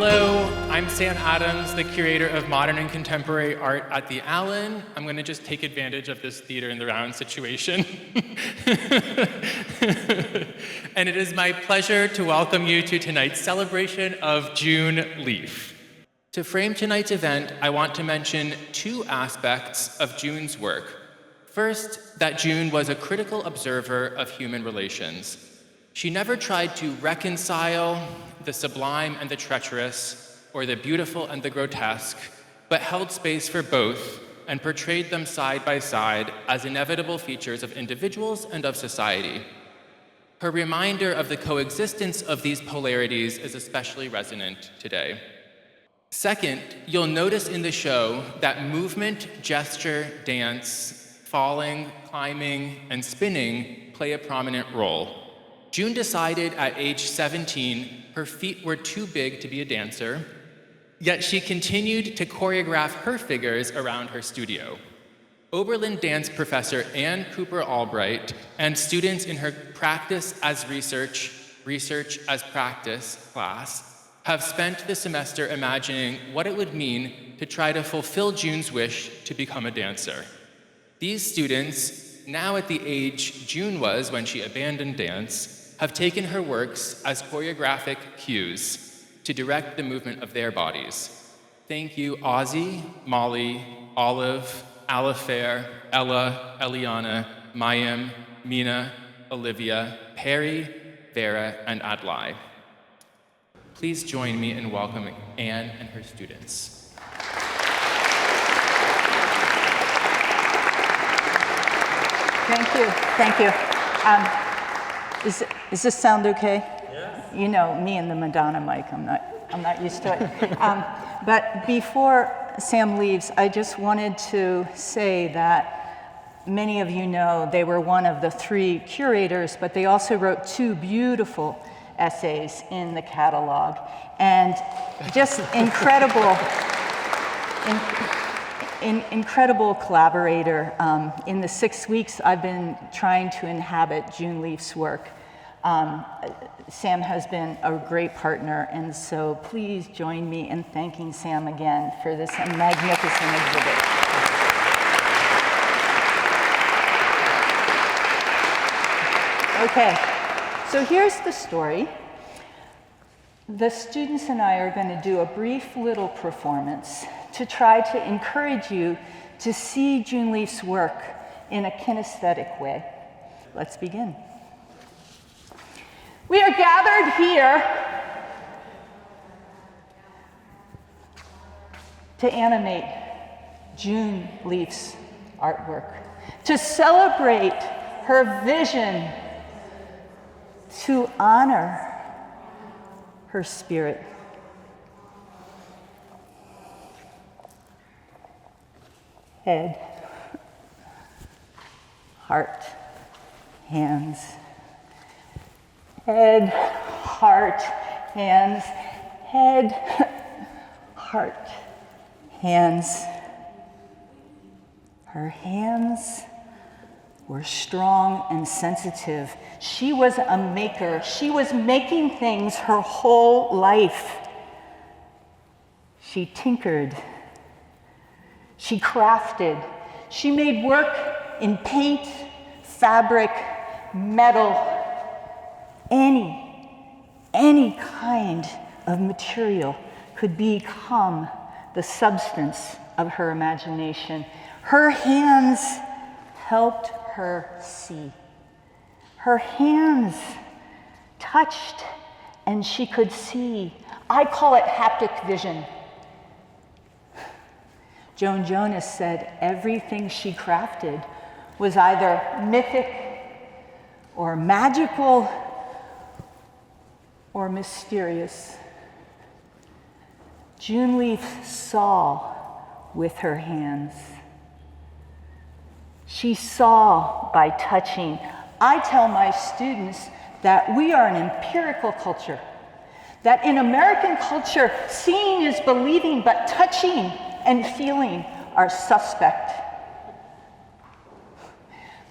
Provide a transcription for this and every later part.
Hello, I'm Sam Adams, the curator of modern and contemporary art at the Allen. I'm going to just take advantage of this theater in the round situation. And it is my pleasure to welcome you to tonight's celebration of June Leaf. To frame tonight's event, I want to mention two aspects of June's work. First, that June was a critical observer of human relations. She never tried to reconcile the sublime and the treacherous, or the beautiful and the grotesque, but held space for both and portrayed them side by side as inevitable features of individuals and of society. Her reminder of the coexistence of these polarities is especially resonant today. Second, you'll notice in the show that movement, gesture, dance, falling, climbing, and spinning play a prominent role. June decided at age 17 her feet were too big to be a dancer, yet she continued to choreograph her figures around her studio. Oberlin dance professor Cooper Albright and students in her Practice as Research, Research as Practice class have spent the semester imagining what it would mean to try to fulfill June's wish to become a dancer. These students, now at the age June was when she abandoned dance, have taken her works as choreographic cues to direct the movement of their bodies. Thank you, Ozzy, Molly, Olive, Alifair, Ella, Eliana, Mayim, Mina, Olivia, Perry, Vera, and Adlai. Please join me in welcoming Anne and her students. Thank you. Does this sound okay? Yes. You know, me and the Madonna mic, I'm not used to it. But before Sam leaves, I just wanted to say that many of you know they were one of the three curators, but they also wrote two beautiful essays in the catalog. And just incredible collaborator. In the 6 weeks I've been trying to inhabit June Leaf's work, Sam has been a great partner, and so please join me in thanking Sam again for this magnificent exhibit. Okay, so here's the story. The students and I are going to do a brief little performance to try to encourage you to see June Leaf's work in a kinesthetic way. Let's begin. We are gathered here to animate June Leaf's artwork, to celebrate her vision, to honor her spirit. Head, heart, hands. Head, heart, hands. Head, heart, hands. Her hands were strong and sensitive. She was a maker. She was making things her whole life. She tinkered. She crafted. She made work in paint, fabric, metal, any kind of material could become the substance of her imagination. Her hands helped her see. Her hands touched and she could see. I call it haptic vision. Joan Jonas said everything she crafted was either mythic or magical or mysterious. June Leaf saw with her hands. She saw by touching. I tell my students that we are an empirical culture, that in American culture, seeing is believing, but touching and feeling are suspect.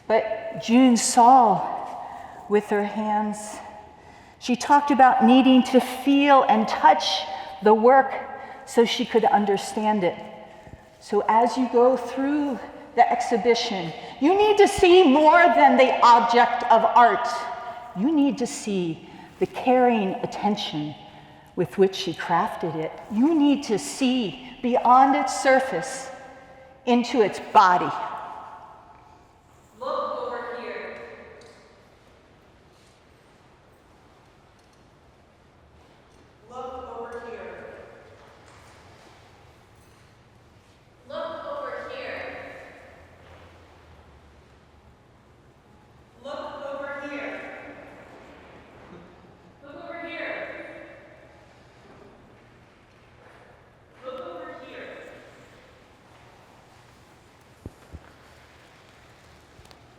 But June saw with her hands. She talked about needing to feel and touch the work so she could understand it. So as you go through the exhibition, you need to see more than the object of art. You need to see the caring attention with which she crafted it. You need to see beyond its surface into its body. Look over here. Look over here. Look over here. Look over here. Look over here. Look over here.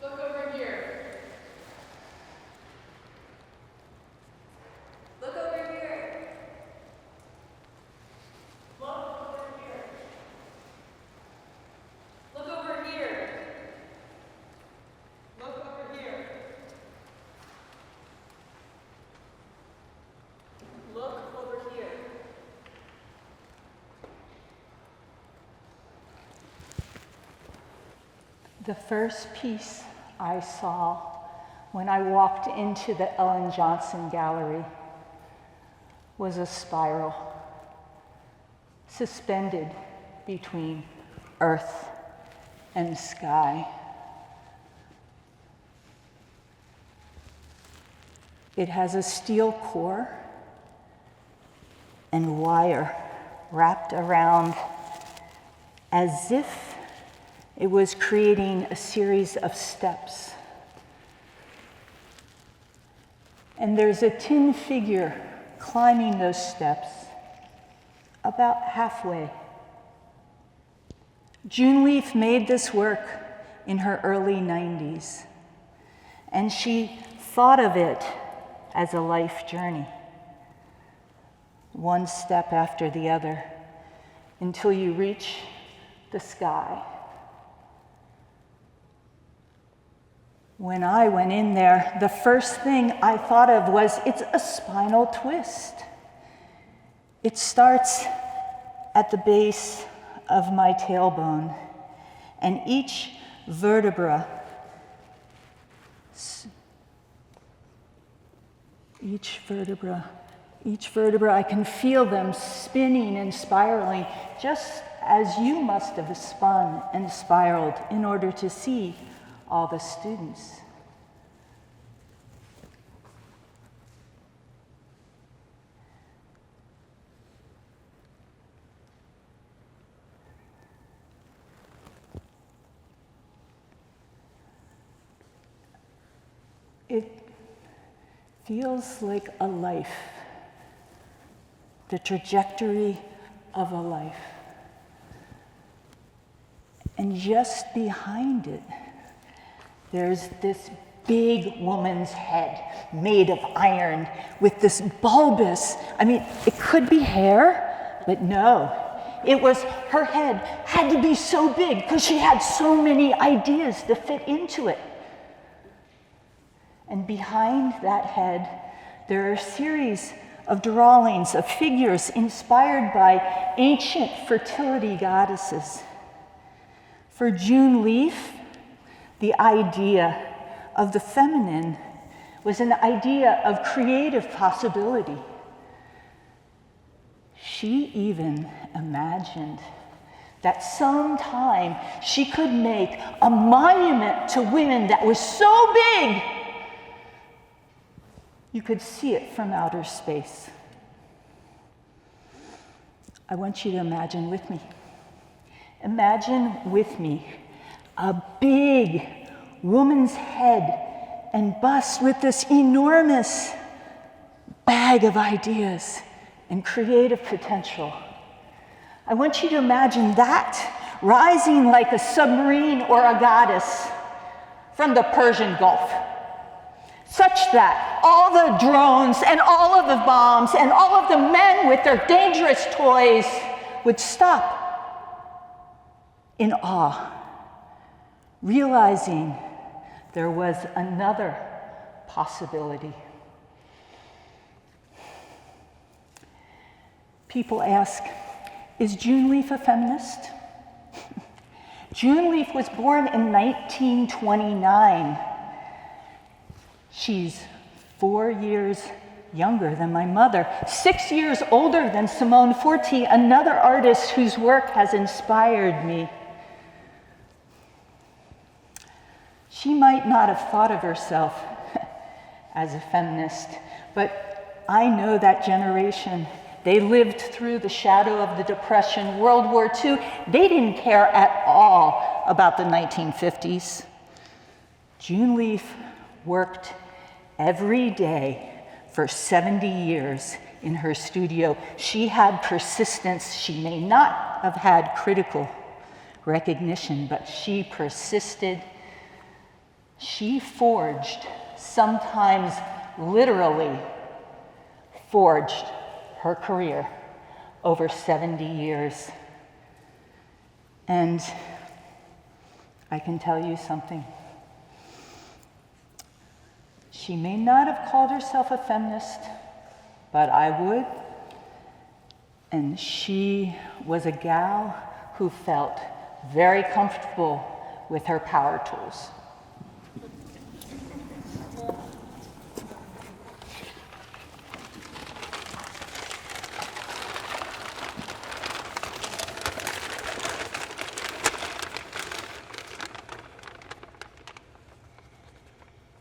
Look over here. Look over here. Look over here. Look over here. Look over here. Look over here. The first piece I saw when I walked into the Ellen Johnson Gallery was a spiral suspended between earth and sky. It has a steel core and wire wrapped around as if it was creating a series of steps. And there's a tin figure climbing those steps about halfway. June Leaf made this work in her early 90s, and she thought of it as a life journey, one step after the other, until you reach the sky. When I went in there, the first thing I thought of was it's a spinal twist. It starts at the base of my tailbone, and each vertebra I can feel them spinning and spiraling, just as you must have spun and spiraled in order to see all the students. It feels like a life, the trajectory of a life. And just behind it, there's this big woman's head made of iron with this bulbous, it could be hair, but no. It was, her head had to be so big because she had so many ideas to fit into it. And behind that head, there are a series of drawings of figures inspired by ancient fertility goddesses. For June Leaf, the idea of the feminine was an idea of creative possibility. She even imagined that sometime she could make a monument to women that was so big you could see it from outer space. I want you to imagine with me. Imagine with me a big woman's head and bust with this enormous bag of ideas and creative potential. I want you to imagine that rising like a submarine or a goddess from the Persian Gulf, such that all the drones and all of the bombs and all of the men with their dangerous toys would stop in awe, realizing there was another possibility. People ask, is June Leaf a feminist? June Leaf was born in 1929. She's 4 years younger than my mother, 6 years older than Simone Forti, another artist whose work has inspired me. She might not have thought of herself as a feminist, but I know that generation. They lived through the shadow of the Depression, World War II. They didn't care at all about the 1950s. June Leaf worked every day for 70 years in her studio. She had persistence. She may not have had critical recognition, but she persisted. She forged, sometimes literally forged, her career over 70 years. And I can tell you something. She may not have called herself a feminist, but I would. And she was a gal who felt very comfortable with her power tools.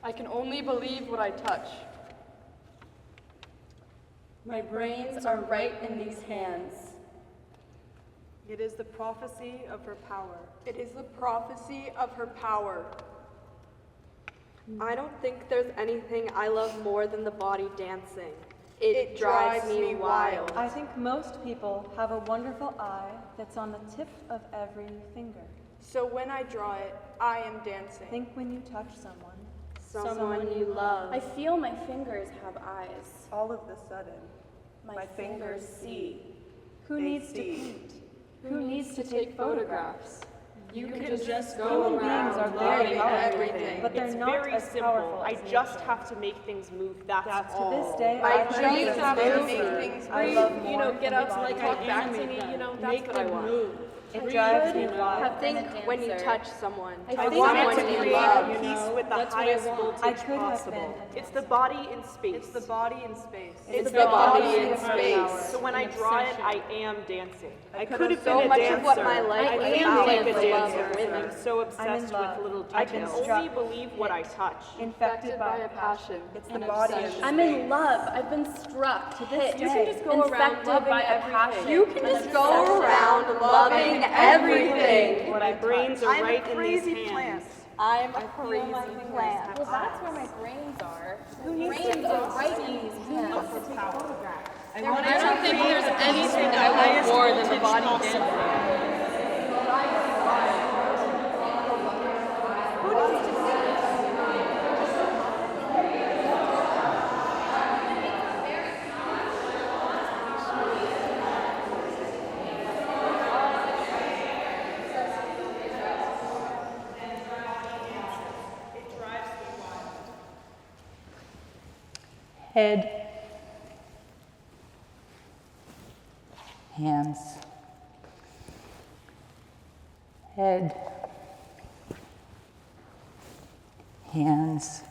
I can only believe what I touch. My brains are right in these hands. It is the prophecy of her power. It is the prophecy of her power. I don't think there's anything I love more than the body dancing. It drives me wild. I think most people have a wonderful eye that's on the tip of every finger. So when I draw it, I am dancing. Think when you touch someone. Someone you love. I feel my fingers have eyes. All of the sudden, My fingers see. Who They needs to see. paint? Who needs to take photographs? You can just Human go beings around are very loving powerful, everything. but they're It's not very as simple. powerful I as just nature. have to make things move. That's To all. this day, I think just it's have to very make simple. things I move. love You know, more get than up, the like body. talk back to me. You know, that's Make what I them want. move. It drives me Have wild. Think been a when you dancer. touch someone. I I think want I it want to to create love, a piece with the That's what I highest want. voltage I could have possible. been a It's the body in space. It's the body in space. It's the body in space. So when I draw it, I am dancing. I could have So been a much dancer. of what my life I is am about like a is the love dancer. of women. I'm so obsessed love. with little I've been details. struck, Only believe what I touch. infected by a passion. It's the An body obsession. I'm in love. I've been struck, hit, You can just go around infected loving by a everything. passion. You can just go around loving everything. My brains are I'm right a in crazy these plant. hands. I'm a crazy plant. Well, that's where my brains are. Brains are right in these hands. I don't think there's anything I love more than the body dancing. Head, hands, head, hands,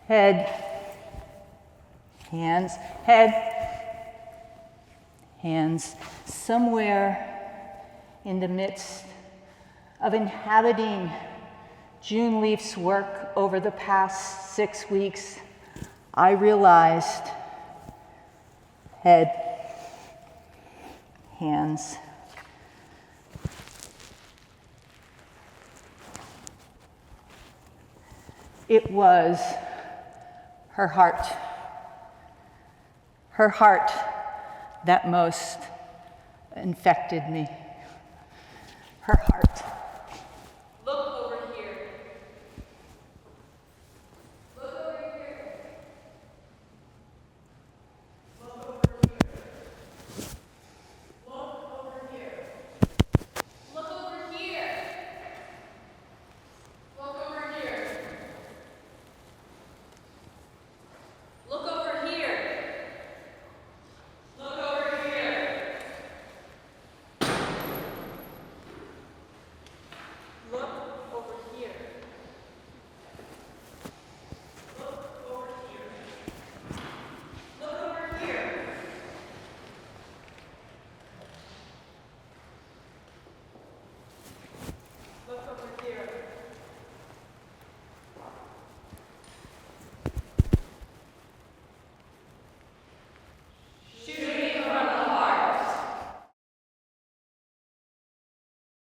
head, hands, head, hands. Somewhere in the midst of inhabiting June Leaf's work over the past 6 weeks, I realized head, hands, it was her heart that most infected me, her heart.